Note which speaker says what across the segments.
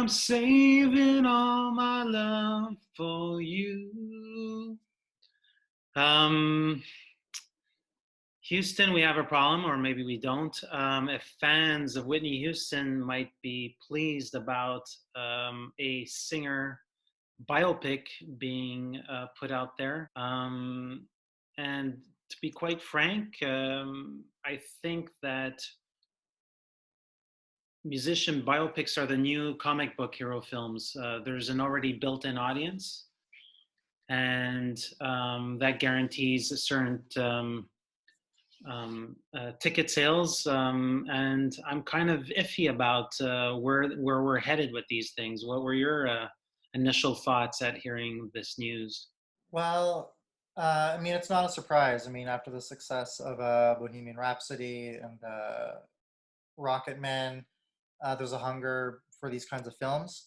Speaker 1: I'm saving all my love for you. Um, Houston, we have a problem, or maybe we don't. If fans of Whitney Houston might be pleased about a singer biopic being put out there. And to be quite frank, I think that musician biopics are the new comic book hero films. There's an already built-in audience, and that guarantees a certain ticket sales. And I'm kind of iffy about where we're headed with these things. What were your initial thoughts at hearing this news?
Speaker 2: Well, I mean, it's not a surprise. I mean, after the success of Bohemian Rhapsody and Rocket Man, there's a hunger for these kinds of films.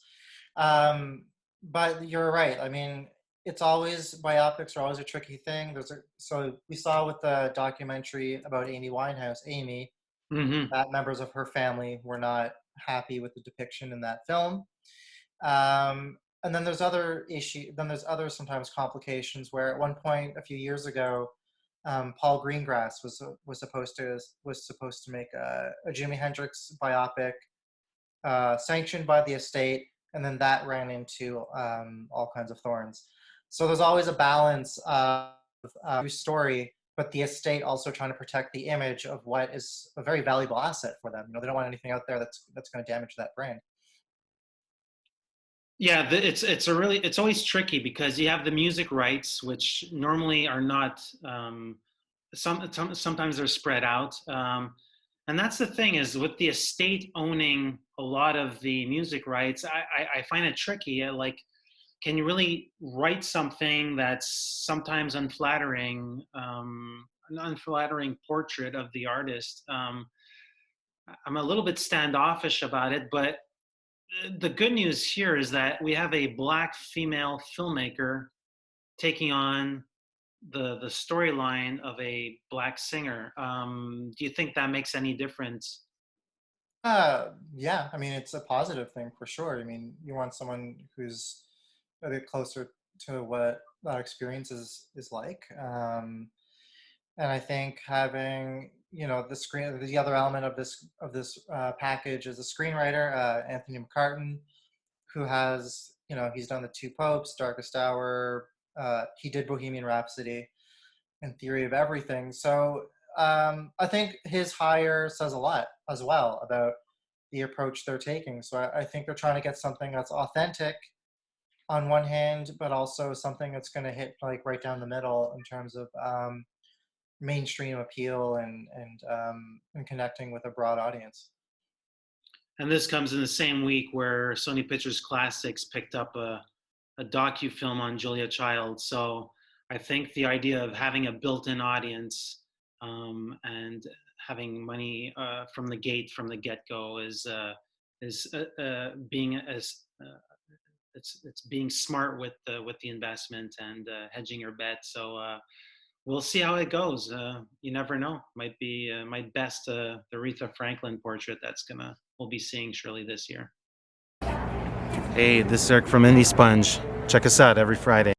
Speaker 2: Um, but you're right. I mean, it's always biopics are always a tricky thing. So we saw with the documentary about Amy Winehouse, Amy,
Speaker 1: Hmm.
Speaker 2: that members of her family were not happy with the depiction in that film. And then there's other issue. Then there's other sometimes complications where at one point a few years ago, Paul Greengrass was supposed to make a Jimi Hendrix biopic, sanctioned by the estate, and then that ran into all kinds of thorns. So there's always a balance of story, but the estate also trying to protect the image of what is a very valuable asset for them. You know, they don't want anything out there that's going to damage that brand.
Speaker 1: Yeah, it's always tricky because you have the music rights, which normally are not sometimes they're spread out. And that's the thing is with the estate owning a lot of the music rights, I find it tricky. Like, can you really write something that's sometimes unflattering, an unflattering portrait of the artist? I'm a little bit standoffish about it, but the good news here is that we have a black female filmmaker taking on the storyline of a black singer. Do you think that makes any difference?
Speaker 2: Yeah, I mean, it's a positive thing for sure. I mean, you want someone who's a bit closer to what that experience is like. And I think having, you know, the other element of this package is a screenwriter, Anthony McCarten, who has, you know, he's done The Two Popes, Darkest Hour. He did Bohemian Rhapsody and Theory of Everything. So I think his hire says a lot as well about the approach they're taking. So I think they're trying to get something that's authentic on one hand, but also something that's going to hit like right down the middle in terms of mainstream appeal and connecting with a broad audience.
Speaker 1: And this comes in the same week where Sony Pictures Classics picked up a docu-film on Julia Child. So I think the idea of having a built-in audience and having money from the gate, from the get-go, is being as it's being smart with the investment and hedging your bet. So we'll see how it goes. You never know. Might be my best the Aretha Franklin portrait we'll be seeing surely this year. Hey, this is Eric from IndieSponge. Check us out every Friday.